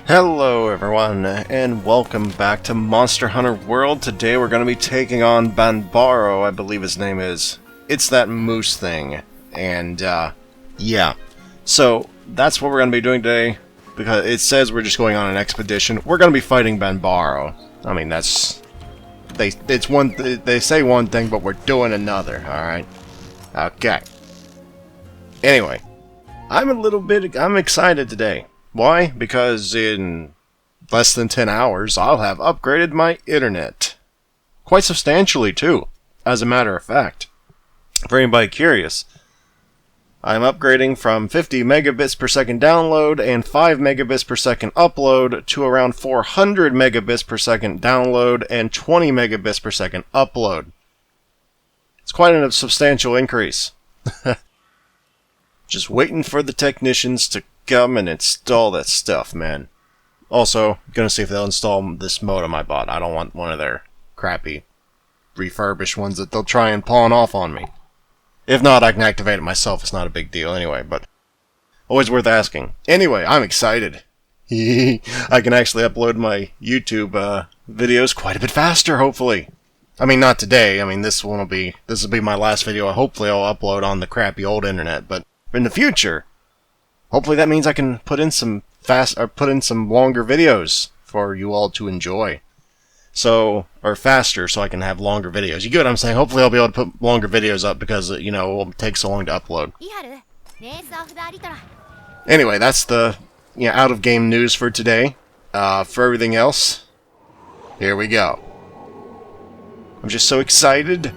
Hello everyone, and welcome back to Monster Hunter World. Today we're going to be taking on Banbaro, I believe his name is. It's that moose thing. And, yeah. So, that's what we're going to be doing today, because it says we're just going on an expedition. We're going to be fighting Banbaro. I mean, that's... They say one thing, but we're doing another, alright? Okay. Anyway, I'm excited today. Why? Because in less than 10 hours, I'll have upgraded my internet. Quite substantially, too, as a matter of fact. For anybody curious, I'm upgrading from 50 megabits per second download and 5 megabits per second upload to around 400 megabits per second download and 20 megabits per second upload. It's quite a substantial increase. Just waiting for the technicians to come and install that stuff, man. Also, gonna see if they'll install this modem I bought. I don't want one of their crappy refurbished ones that they'll try and pawn off on me. If not, I can activate it myself. It's not a big deal anyway, but always worth asking. Anyway, I'm excited. I can actually upload my YouTube videos quite a bit faster, hopefully. I mean, not today. I mean, this will be my last video. Hopefully, I'll upload on the crappy old internet, but in the future, hopefully that means I can put in some longer videos for you all to enjoy. So, or faster, so I can have longer videos. You get what I'm saying? Hopefully I'll be able to put longer videos up because, you know, it won't take so long to upload. Anyway, that's the out-of-game news for today. For everything else, here we go. I'm just so excited.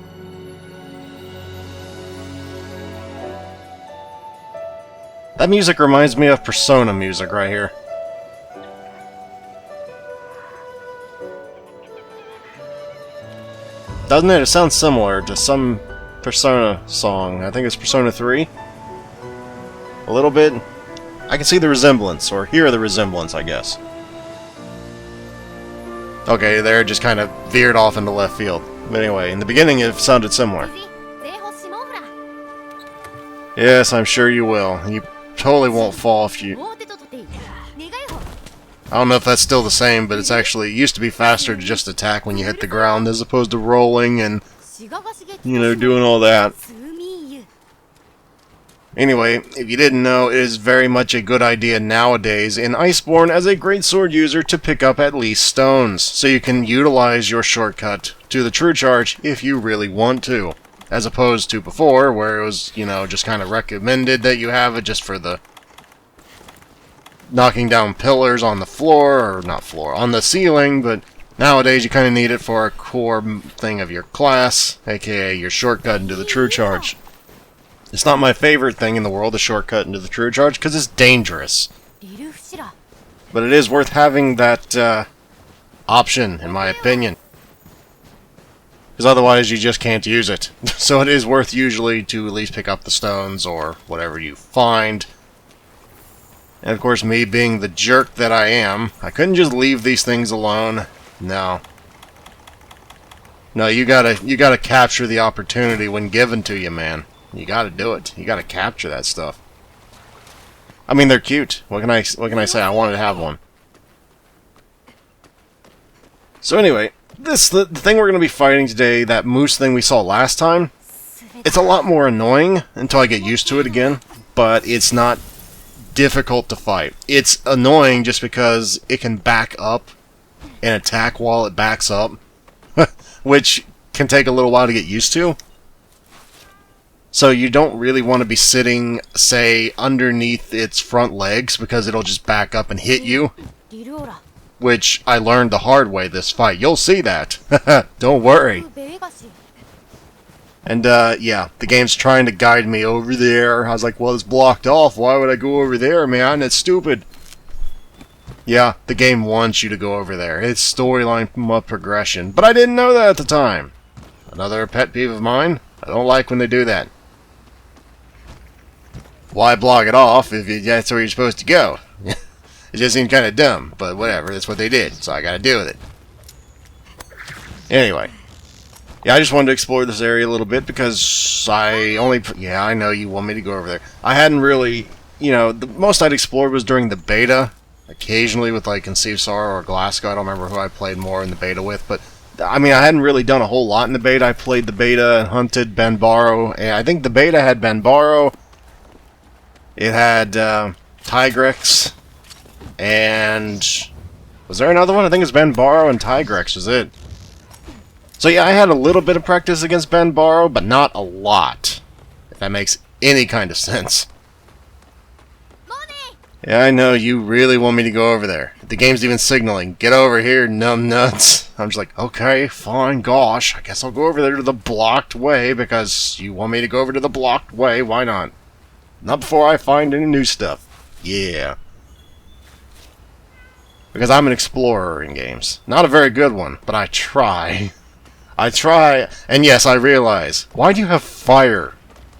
That music reminds me of Persona music right here. Doesn't it? It sounds similar to some Persona song. I think it's Persona 3. A little bit. I can see the resemblance, or hear the resemblance, I guess. Okay, there, just kind of veered off into left field. But anyway, in the beginning it sounded similar. Yes, I'm sure you will. You totally won't fall if you... I don't know if that's still the same, but it's actually... It used to be faster to just attack when you hit the ground as opposed to rolling and, you know, doing all that. Anyway, if you didn't know, it is very much a good idea nowadays in Iceborne as a great sword user to pick up at least stones, so you can utilize your shortcut to the true charge if you really want to. As opposed to before, where it was, you know, just kind of recommended that you have it just for the knocking down pillars on the floor, or not floor, on the ceiling, but nowadays you kind of need it for a core thing of your class, aka your shortcut into the true charge. It's not my favorite thing in the world, the shortcut into the true charge, because it's dangerous. But it is worth having that option, in my opinion. Because otherwise you just can't use it. So it is worth usually to at least pick up the stones or whatever you find. And of course, me being the jerk that I am, I couldn't just leave these things alone. No. No, you gotta capture the opportunity when given to you, man. You gotta do it. You gotta capture that stuff. I mean, they're cute. What can I say? I wanted to have one. So anyway, the thing we're going to be fighting today, that moose thing we saw last time, it's a lot more annoying until I get used to it again, but it's not difficult to fight. It's annoying just because it can back up and attack while it backs up, which can take a little while to get used to. So you don't really want to be sitting, say, underneath its front legs because it'll just back up and hit you. Which I learned the hard way this fight. You'll see that. Don't worry. And, yeah, the game's trying to guide me over there. I was like, well, it's blocked off. Why would I go over there, man? It's stupid. Yeah, the game wants you to go over there. It's storyline progression. But I didn't know that at the time. Another pet peeve of mine. I don't like when they do that. Why block it off if that's where you're supposed to go? It just seemed kind of dumb, but whatever, that's what they did, so I gotta deal with it. Anyway. Yeah, I just wanted to explore this area a little bit because yeah, I know you want me to go over there. I hadn't really, you know, the most I'd explored was during the beta, occasionally with like Conceived Sorrow or Glasgow. I don't remember who I played more in the beta with, but I mean, I hadn't really done a whole lot in the beta. I played the beta and hunted Banbaro, and I think the beta had Banbaro. It had Tigrex, and was there another one? I think it's Banbaro and Tigrex was it. So yeah, I had a little bit of practice against Banbaro, but not a lot, if that makes any kind of sense. Yeah, I know, you really want me to go over there. The game's even signaling, get over here, numb nuts. I'm just like, okay, fine, gosh, I guess I'll go over there to the blocked way, because you want me to go over to the blocked way, why not? Not before I find any new stuff. Yeah. Because I'm an explorer in games. Not a very good one, but I try. I try, and yes, I realize. Why do you have fire?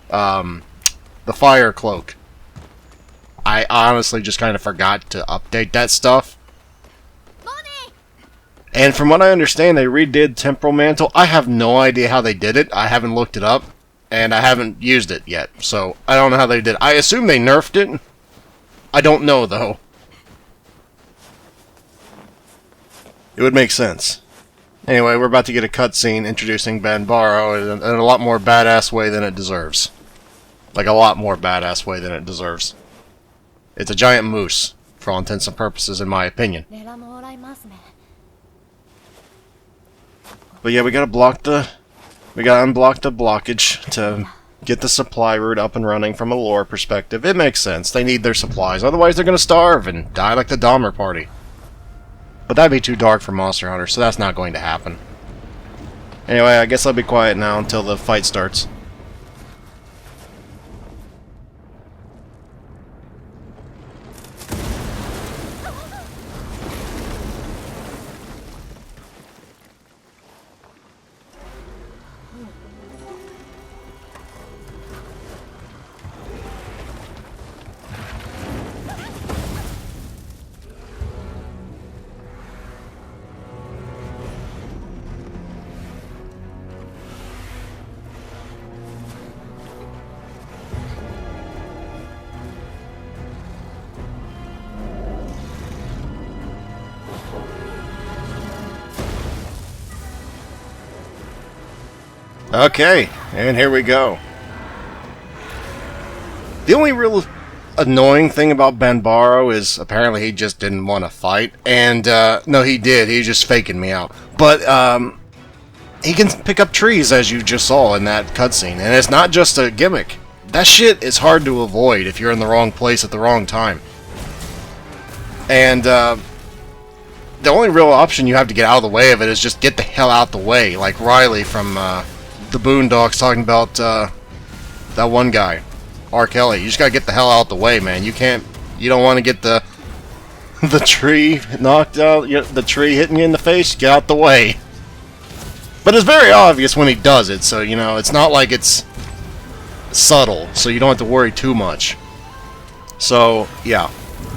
The fire cloak. I honestly just kind of forgot to update that stuff. Money! And from what I understand, they redid Temporal Mantle. I have no idea how they did it. I haven't looked it up, and I haven't used it yet. So, I don't know how they did it. I assume they nerfed it. I don't know, though. It would make sense. Anyway, we're about to get a cutscene introducing Banbaro in a lot more badass way than it deserves. Like, a lot more badass way than it deserves. It's a giant moose, for all intents and purposes, in my opinion. But yeah, we gotta unblock the blockage to get the supply route up and running from a lore perspective. It makes sense. They need their supplies, otherwise they're gonna starve and die like the Dahmer party. But that'd be too dark for Monster Hunter, so that's not going to happen. Anyway, I guess I'll be quiet now until the fight starts. Okay, and here we go. The only real annoying thing about Banbaro is apparently he just didn't want to fight. And, no, he did. He was just faking me out. But, he can pick up trees, as you just saw in that cutscene. And it's not just a gimmick. That shit is hard to avoid if you're in the wrong place at the wrong time. And, the only real option you have to get out of the way of it is just get the hell out the way. Like Riley from, the Boondocks talking about, that one guy. R. Kelly. You just gotta get the hell out the way, man. You don't want to get the tree knocked out, the tree hitting you in the face, get out the way. But it's very obvious when he does it, so, it's not like it's subtle, so you don't have to worry too much. So, yeah.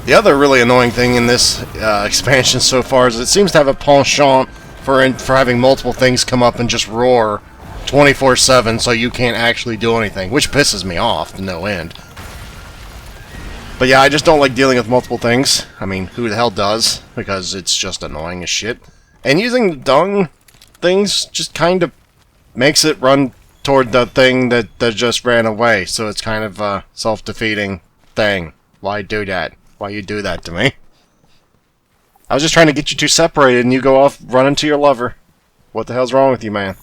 The other really annoying thing in this expansion so far is it seems to have a penchant for having multiple things come up and just roar 24/7, so you can't actually do anything, which pisses me off to no end. But yeah, I just don't like dealing with multiple things. I mean, who the hell does? Because it's just annoying as shit. And using the dung things just kind of makes it run toward the thing that just ran away, so it's kind of a self-defeating thing. Why do that? Why you do that to me? I was just trying to get you two separated and you go off running to your lover. What the hell's wrong with you, man?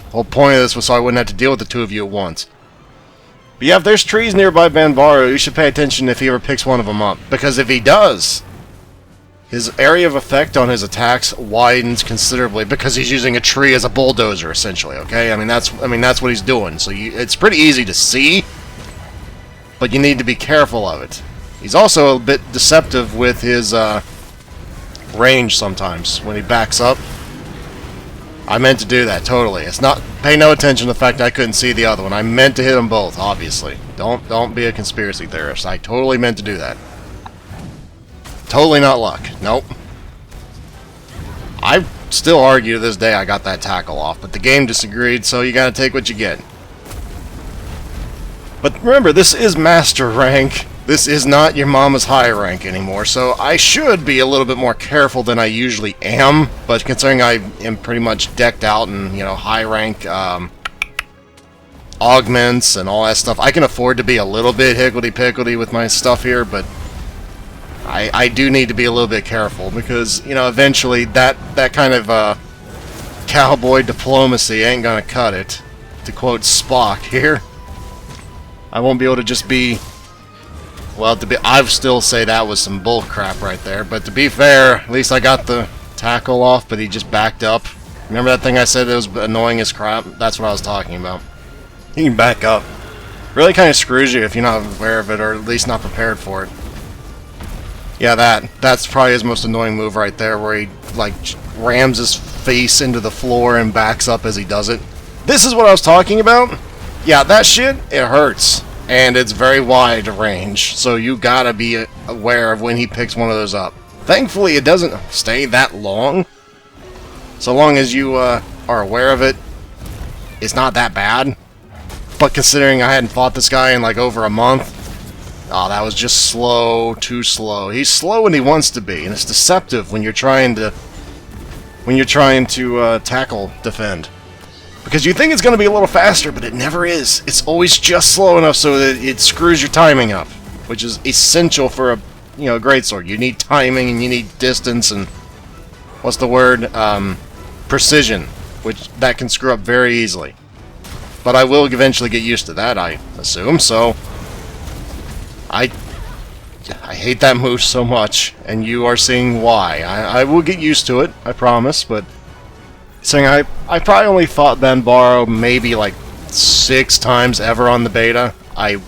The whole point of this was so I wouldn't have to deal with the two of you at once. But yeah, if there's trees nearby Banbaro, you should pay attention if he ever picks one of them up. Because if he does, his area of effect on his attacks widens considerably because he's using a tree as a bulldozer, essentially, okay? I mean, that's what he's doing. So it's pretty easy to see, but you need to be careful of it. He's also a bit deceptive with his range sometimes when he backs up. I meant to do that, totally. It's not... Pay no attention to the fact I couldn't see the other one. I meant to hit them both, obviously. Don't be a conspiracy theorist. I totally meant to do that. Totally not luck. Nope. I still argue to this day I got that tackle off, but the game disagreed, so you gotta take what you get. But remember, this is Master Rank. This is not your mama's high rank anymore, so I should be a little bit more careful than I usually am, but considering I am pretty much decked out in, you know, high rank augments and all that stuff, I can afford to be a little bit higgledy-piggledy with my stuff here, but I do need to be a little bit careful, because, you know, eventually that kind of cowboy diplomacy ain't gonna cut it, to quote Spock here. I won't be able to just be... Well, I'd still say that was some bull crap right there, but to be fair, at least I got the tackle off, but he just backed up. Remember that thing I said that was annoying as crap? That's what I was talking about. He can back up. Really kind of screws you if you're not aware of it, or at least not prepared for it. Yeah, that's probably his most annoying move right there, where he, like, rams his face into the floor and backs up as he does it. This is what I was talking about? Yeah, that shit, it hurts. And it's very wide range, so you gotta be aware of when he picks one of those up. Thankfully, it doesn't stay that long. So long as you are aware of it, it's not that bad. But considering I hadn't fought this guy in like over a month, oh, that was just slow, too slow. He's slow when he wants to be, and it's deceptive when you're trying to tackle defend. Because you think it's going to be a little faster, but it never is. It's always just slow enough so that it screws your timing up, which is essential for a, you know, greatsword. You need timing and you need distance and what's the word? Precision, which that can screw up very easily. But I will eventually get used to that, I assume. So I hate that move so much, and you are seeing why. I will get used to it, I promise, but saying I probably only fought Banbaro maybe like 6 times ever on the beta. I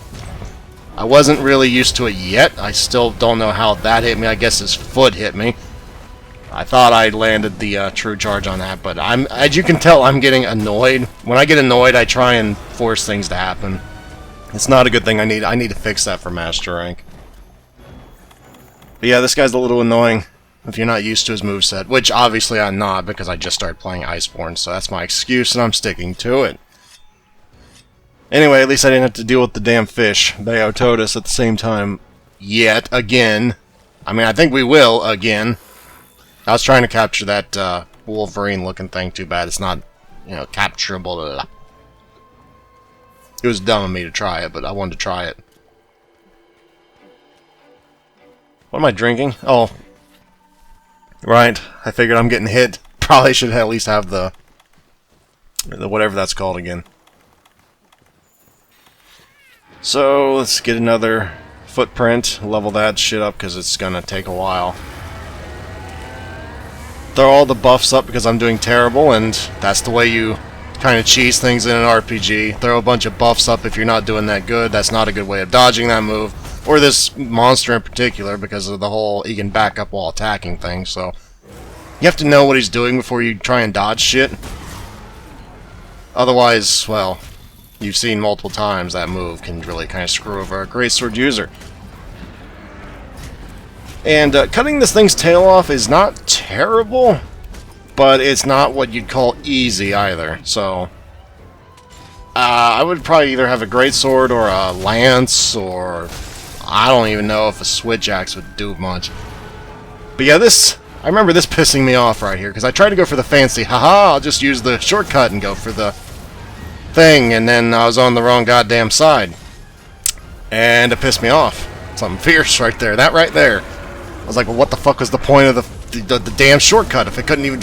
wasn't really used to it yet. I still don't know how that hit me. I guess his foot hit me. I thought I landed the true charge on that, but as you can tell, I'm getting annoyed. When I get annoyed, I try and force things to happen. It's not a good thing. I need to fix that for master rank. But yeah, this guy's a little annoying if you're not used to his moveset, which obviously I'm not because I just started playing Iceborne, so that's my excuse and I'm sticking to it. Anyway, at least I didn't have to deal with the damn fish, Beototus, at the same time yet, again. I mean, I think we will, again. I was trying to capture that Wolverine-looking thing, too bad it's not, you know, capturable. It was dumb of me to try it, but I wanted to try it. What am I drinking? Oh. Right, I figured I'm getting hit. Probably should at least have the whatever that's called again. So, let's get another footprint. Level that shit up because it's gonna take a while. Throw all the buffs up because I'm doing terrible, and that's the way you kind of cheese things in an RPG. Throw a bunch of buffs up if you're not doing that good. That's not a good way of dodging that move. Or this monster in particular, because of the whole he can back up while attacking thing, so you have to know what he's doing before you try and dodge shit. Otherwise, well, you've seen multiple times that move can really kind of screw over a greatsword user. And cutting this thing's tail off is not terrible, but it's not what you'd call easy either, so I would probably either have a greatsword or a lance, or I don't even know if a switch axe would do much. But yeah, I remember this pissing me off right here, because I tried to go for the fancy, haha, I'll just use the shortcut and go for the thing, and then I was on the wrong goddamn side. And it pissed me off. Something fierce right there, that right there. I was like, well, what the fuck was the point of the damn shortcut if it couldn't even...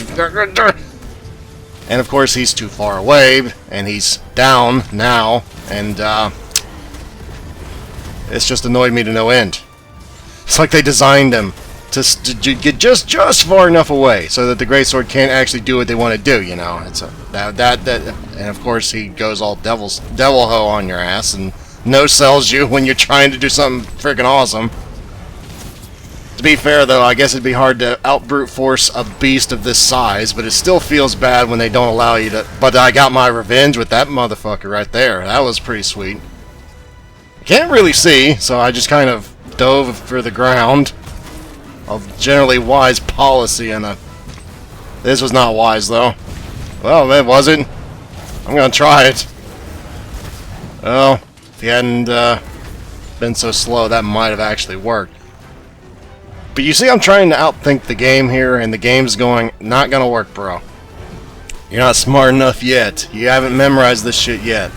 And of course, he's too far away, and he's down now, and it's just annoyed me to no end. It's like they designed him to get just far enough away so that the greatsword can't actually do what they want to do, you know. It's and of course he goes all devil ho on your ass and no-sells you when you're trying to do something freaking awesome. To be fair, though, I guess it'd be hard to out-brute force a beast of this size, but it still feels bad when they don't allow you to... But I got my revenge with that motherfucker right there. That was pretty sweet. Can't really see, so I just kind of dove for the ground. Of generally wise policy, and this was not wise, though. Well, it wasn't. I'm gonna try it. Well, if he hadn't been so slow, that might have actually worked. But you see, I'm trying to outthink the game here, and the game's going, not gonna work, bro. You're not smart enough yet. You haven't memorized this shit yet.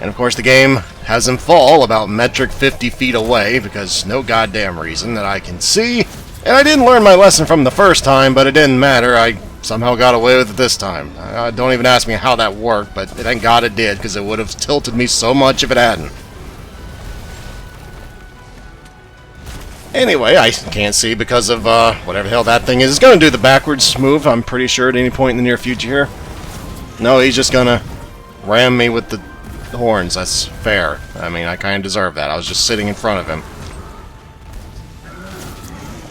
And of course the game has him fall about metric 50 feet away, because no goddamn reason that I can see. And I didn't learn my lesson from the first time, but it didn't matter. I somehow got away with it this time. Don't even ask me how that worked, but thank God it did, because it would have tilted me so much if it hadn't. Anyway, I can't see because of whatever the hell that thing is. It's going to do the backwards move, I'm pretty sure, at any point in the near future here. No, he's just going to ram me with the horns. That's fair. I mean, I kind of deserve that. I was just sitting in front of him.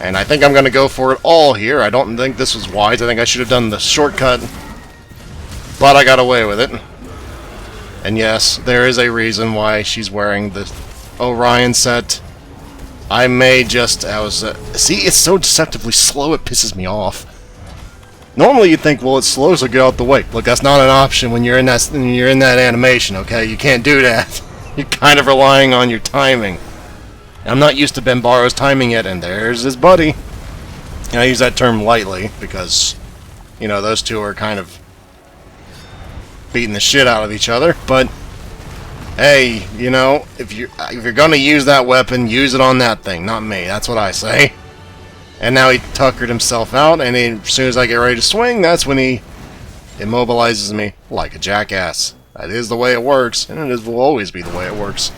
And I think I'm going to go for it all here. I don't think this was wise. I think I should have done the shortcut. But I got away with it. And yes, there is a reason why she's wearing the Orion set. I may just... see, it's so deceptively slow, it pisses me off. Normally you'd think, well, it's slow, so get out the way. Look, that's not an option when you're in that animation, okay? You can't do that. You're kind of relying on your timing. I'm not used to Banbaro's timing yet, and there's his buddy. And I use that term lightly, because, you know, those two are kind of beating the shit out of each other, but... hey, you know, if you're gonna use that weapon, use it on that thing, not me. That's what I say. And now he tuckered himself out, and as soon as I get ready to swing, that's when he immobilizes me like a jackass. That is the way it works, and it will always be the way it works.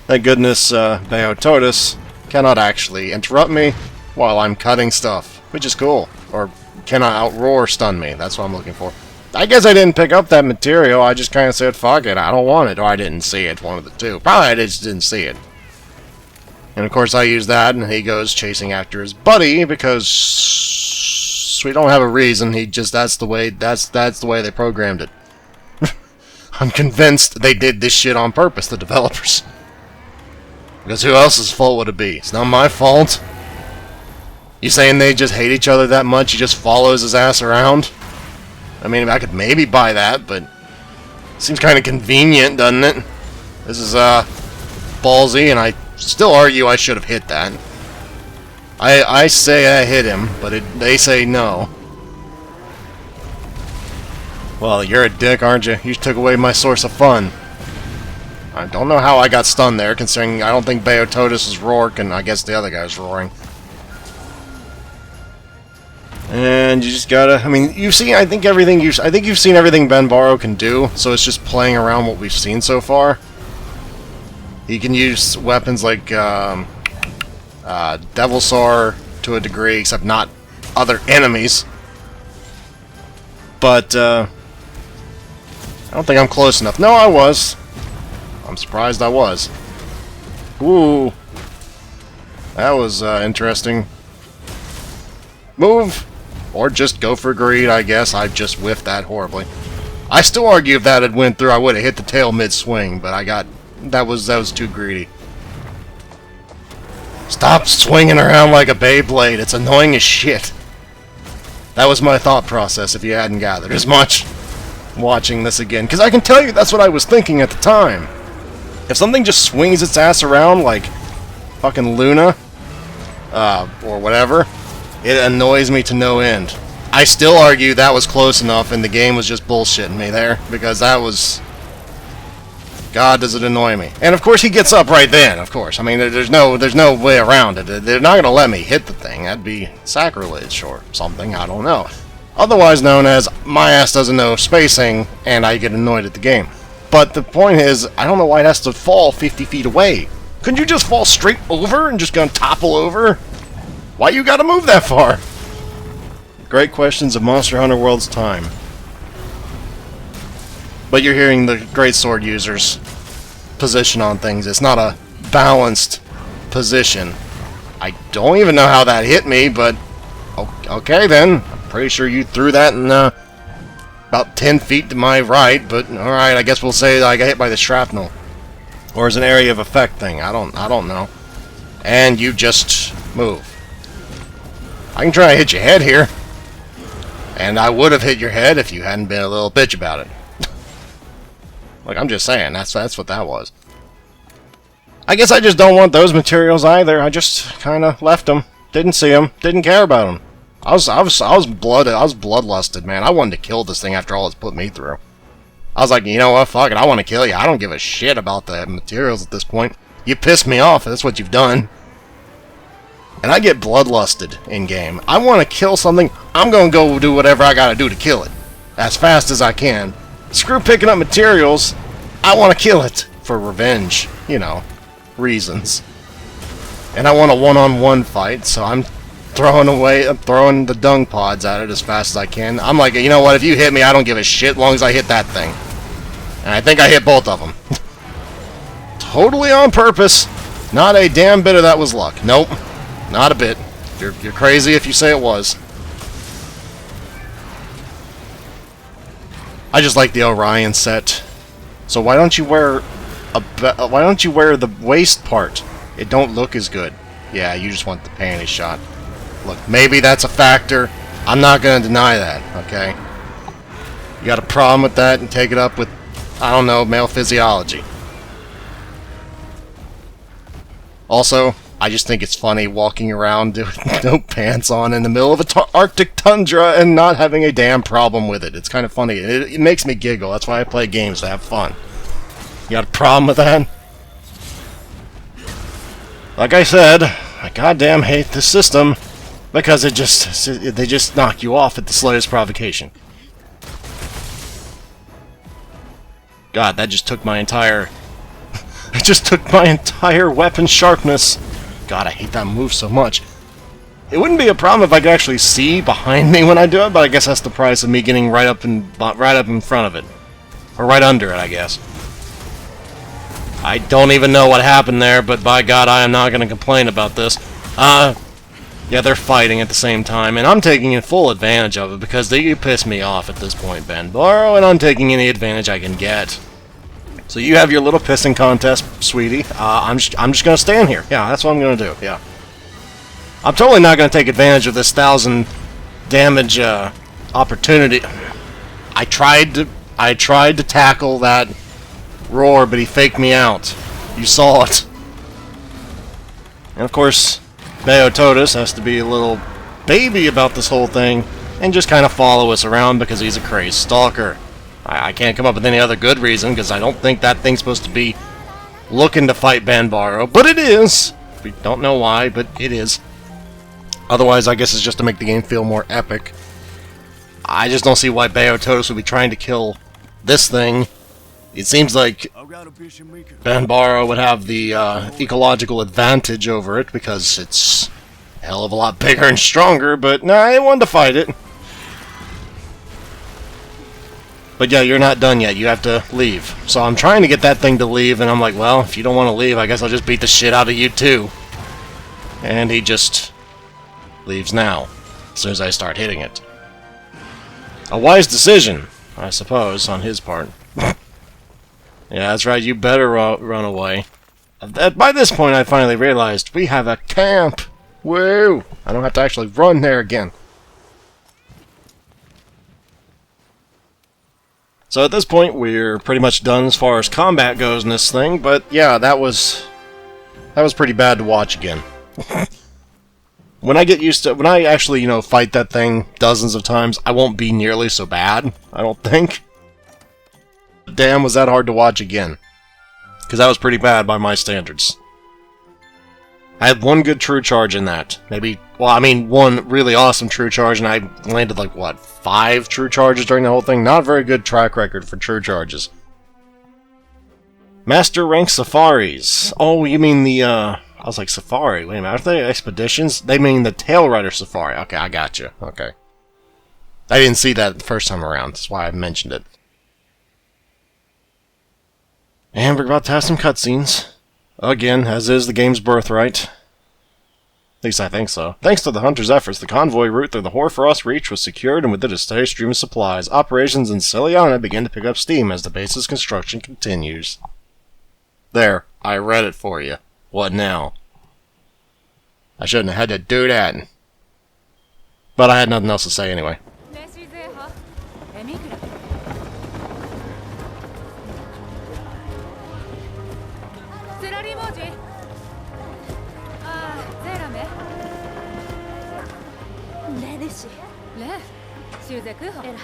Thank goodness Beototus cannot actually interrupt me while I'm cutting stuff, which is cool. Or cannot outroar stun me. That's what I'm looking for. I guess I didn't pick up that material. I just kind of said, fuck it, I don't want it. Or I didn't see it, one of the two. Probably I just didn't see it. And of course I use that, and he goes chasing after his buddy, because we don't have a reason. He just, that's the way they programmed it. I'm convinced they did this shit on purpose, the developers. Because who else's fault would it be? It's not my fault. You saying they just hate each other that much, he just follows his ass around? I mean, I could maybe buy that, but... seems kind of convenient, doesn't it? This is, ballsy, and I still argue I should have hit that. I say I hit him, but they say no. Well, you're a dick, aren't you? You took away my source of fun. I don't know how I got stunned there, considering I don't think Beototus is Rourke, and I guess the other guy's roaring. And you just gotta... I mean, you've seen... I think you've seen everything Banbaro can do, so it's just playing around what we've seen so far. He can use weapons like Devilsaur to a degree, except not other enemies. But I don't think I'm close enough. No, I was. I'm surprised I was. Ooh. That was interesting. Move! Or just go for greed, I guess. I just whiffed that horribly. I still argue if that had went through, I would have hit the tail mid-swing, but I got... That was too greedy. Stop swinging around like a Beyblade. It's annoying as shit. That was my thought process, if you hadn't gathered as much watching this again. Because I can tell you that's what I was thinking at the time. If something just swings its ass around like fucking Luna, or whatever, it annoys me to no end. I still argue that was close enough and the game was just bullshitting me there, because that was... God, does it annoy me. And of course he gets up right then, of course. I mean, there's no way around it. They're not going to let me hit the thing. That'd be sacrilege or something, I don't know. Otherwise known as, my ass doesn't know spacing, and I get annoyed at the game. But the point is, I don't know why it has to fall 50 feet away. Couldn't you just fall straight over and just gonna topple over? Why you gotta move that far? Great questions of Monster Hunter World's time. But you're hearing the great sword user's position on things. It's not a balanced position. I don't even know how that hit me, but okay then. I'm pretty sure you threw that in about 10 feet to my right, but alright, I guess we'll say that I got hit by the shrapnel. Or as an area of effect thing. I don't know. And you just move. I can try to hit your head here. And I would have hit your head if you hadn't been a little bitch about it. Like, I'm just saying, that's what that was. I guess I just don't want those materials either. I just kind of left them. Didn't see them. Didn't care about them. I was bloodlusted, man. I wanted to kill this thing after all it's put me through. I was like, you know what? Fuck it. I want to kill you. I don't give a shit about the materials at this point. You pissed me off. That's what you've done. And I get bloodlusted in-game. I want to kill something. I'm going to go do whatever I got to do to kill it. As fast as I can. Screw picking up materials. I want to kill it. For revenge. You know. Reasons. And I want a one-on-one fight, so I'm throwing the dung pods at it as fast as I can. I'm like, you know what? If you hit me, I don't give a shit as long as I hit that thing. And I think I hit both of them. Totally on purpose. Not a damn bit of that was luck. Nope. Not a bit. You're crazy if you say it was. I just like the Orion set. So why don't you wear the waist part? It don't look as good. Yeah, you just want the panty shot. Look, maybe that's a factor. I'm not gonna deny that, okay? You got a problem with that and take it up with, I don't know, male physiology. Also, I just think it's funny walking around with no pants on in the middle of a Arctic tundra and not having a damn problem with it. It's kind of funny. It makes me giggle. That's why I play games, to have fun. You got a problem with that? Like I said, I goddamn hate this system because they just knock you off at the slightest provocation. God, that just took my entire... it just took my entire weapon sharpness. God, I hate that move so much. It wouldn't be a problem if I could actually see behind me when I do it, but I guess that's the price of me getting right up in front of it. Or right under it, I guess. I don't even know what happened there, but by God, I am not going to complain about this. Yeah, they're fighting at the same time, and I'm taking full advantage of it because they piss me off at this point, Banbaro, and I'm taking any advantage I can get. So you have your little pissing contest, sweetie. I'm just going to stand here. Yeah, that's what I'm going to do. Yeah. I'm totally not going to take advantage of this 1,000 damage opportunity. I tried to tackle that roar, but he faked me out. You saw it. And of course, Beototus has to be a little baby about this whole thing and just kind of follow us around because he's a crazed stalker. I can't come up with any other good reason because I don't think that thing's supposed to be looking to fight Banbaro, but it is. We don't know why, but it is. Otherwise, I guess it's just to make the game feel more epic. I just don't see why Beototus would be trying to kill this thing. It seems like Banbaro would have the ecological advantage over it because it's a hell of a lot bigger and stronger, but nah, I wanted to fight it. But yeah, you're not done yet. You have to leave. So I'm trying to get that thing to leave, and I'm like, well, if you don't want to leave, I guess I'll just beat the shit out of you too. And he just leaves now, as soon as I start hitting it. A wise decision, I suppose, on his part. Yeah, that's right, you better run away. By this point, I finally realized we have a camp! Woo! I don't have to actually run there again. So at this point, we're pretty much done as far as combat goes in this thing, but yeah, that was pretty bad to watch again. When I actually, you know, fight that thing dozens of times, I won't be nearly so bad, I don't think. Damn, was that hard to watch again. Because that was pretty bad by my standards. I had one good true charge in that. Maybe, well, I mean, one really awesome true charge, and I landed, like, what, 5 true charges during the whole thing? Not a very good track record for true charges. Master rank safaris. Oh, you mean the, I was like, safari? Wait a minute, aren't they expeditions? They mean the Tail Rider safari. Okay, I got you. Okay. I didn't see that the first time around. That's why I mentioned it. And we're about to have some cutscenes. Again, as is the game's birthright. At least I think so. Thanks to the Hunter's efforts, the convoy route through the Hoarfrost Reach was secured, and with it a steady stream of supplies. Operations in Celiana begin to pick up steam as the base's construction continues. There, I read it for you. What now? I shouldn't have had to do that. But I had nothing else to say anyway. し。レシュゼクホエラ。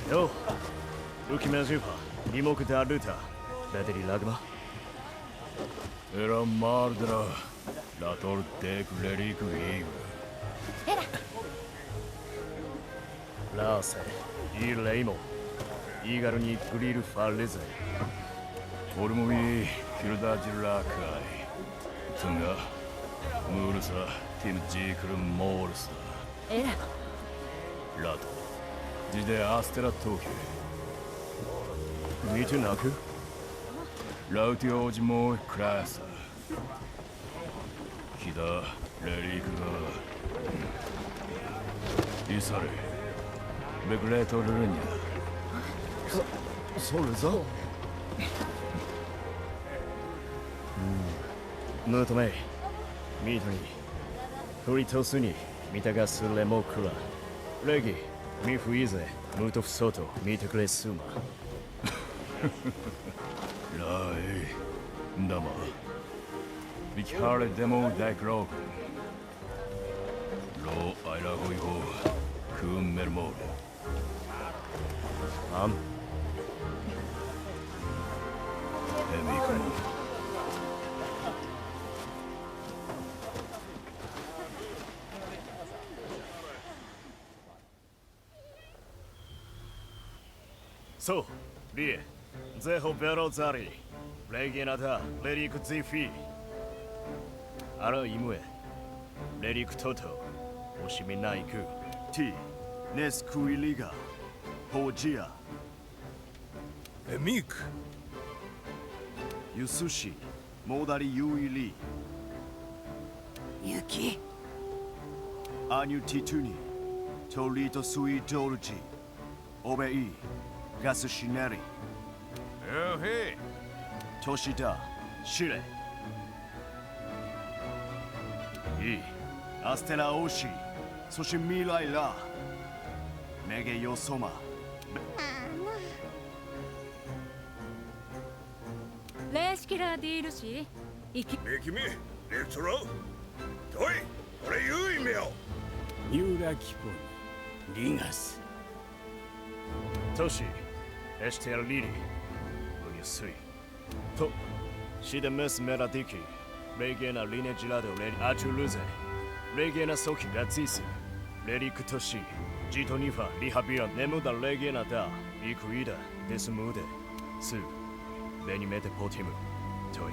Yo, Ukimazupa, Limokta Luta, Battery Lagma. Era Mardra, Lator Dek Relic Eagle. Lase, Ilamo, Eagerni Grill Fallize. Ormui, Hilda Jirakai. Tunga, Mursa, Tim Jikrum Morsa. Lato. ジでアステラ東京見てなくラウティオージモークラスキダレリークがイサレベグレートルルニャそれぞヌートメイミートにフリトスにミタガスレモクラレギミフイゼ、ムートフソト、ミートクレスーマ。ライ、ダマ。ビキハレデモダイクローク。ローアイラホイホー、クーンメルモール。アン。エミクモ。So, Rie, Zeho Bero Zari, Reginata, Lerik Zifi. Ara Imue, Lerik Toto, Oshiminaiku, T, Neskuiliga, Hojia. Emik. Yusushi, Modari Yuili. Yuki. Anu Tituni, Torito Sui Dorji, Obei. Gasushineri. Oh, hey. Toshida. Shire. I. Astela Oshi. Soshi Mirai La. Mege Yosoma. レシキラディールシ。ね君、レクトロ。トイ、これ言う意味よ。ユーラキポン、リガス。トシ。エシテルリリ。ウニスイ。と。シデメスメラディキ。レゲナリネジラドレリアチュルゼ。レゲナソキラツィス。レリクトシ。ジトニファリハビアネムダレゲナダ。イクイダ。デスムーデ。スー。ベニメテポティム。トイ。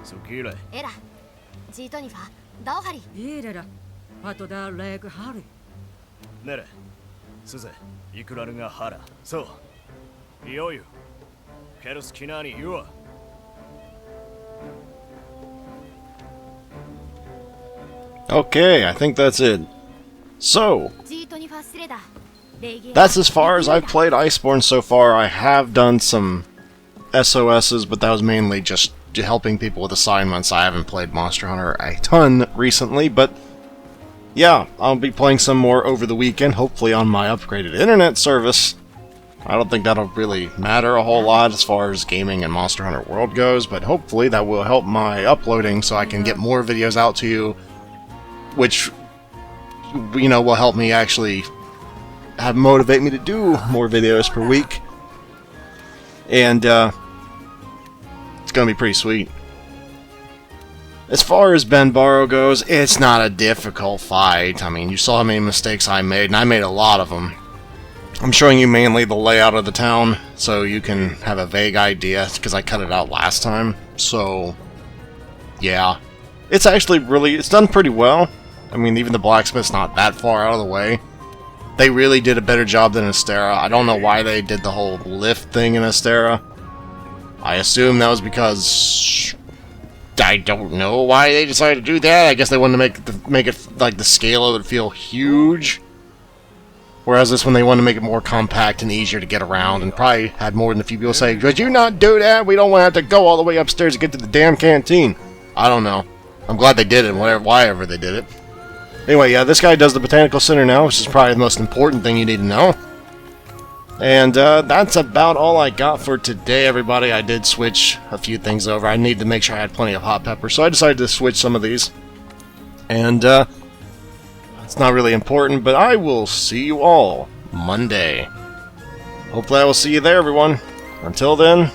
スキレ。エラ。ジートニファ。ダオハリ。イレラ。パトダレグハリ。ネレ。スゼ。イクラルがハラ。そう。いよいよ。ケルスキナーに言うわ。Okay, I think that's it. So, that's as far as I've played Iceborne so far. I have done some SOSs, but that was mainly just helping people with assignments. I haven't played Monster Hunter a ton recently, but yeah, I'll be playing some more over the weekend, hopefully on my upgraded internet service. I don't think that'll really matter a whole lot as far as gaming and Monster Hunter World goes, but hopefully that will help my uploading so I can get more videos out to you, which, you know, will help me actually motivate me to do more videos per week. And, it's gonna be pretty sweet. As far as Banbaro goes, it's not a difficult fight. I mean, you saw how many mistakes I made, and I made a lot of them. I'm showing you mainly the layout of the town, so you can have a vague idea, because I cut it out last time. So, yeah. It's actually it's done pretty well. I mean, even the blacksmith's not that far out of the way. They really did a better job than Astera. I don't know why they did the whole lift thing in Astera. I assume that was because... I don't know why they decided to do that. I guess they wanted to make it like the scale of it feel huge. Whereas this one, they wanted to make it more compact and easier to get around, and probably had more than a few people say, "Could you not do that? We don't want to have to go all the way upstairs to get to the damn canteen." I don't know. I'm glad they did it, why ever they did it. Anyway, yeah, this guy does the Botanical Center now, which is probably the most important thing you need to know. And that's about all I got for today, everybody. I did switch a few things over. I need to make sure I had plenty of hot pepper, so I decided to switch some of these. And it's not really important, but I will see you all Monday. Hopefully I will see you there, everyone. Until then.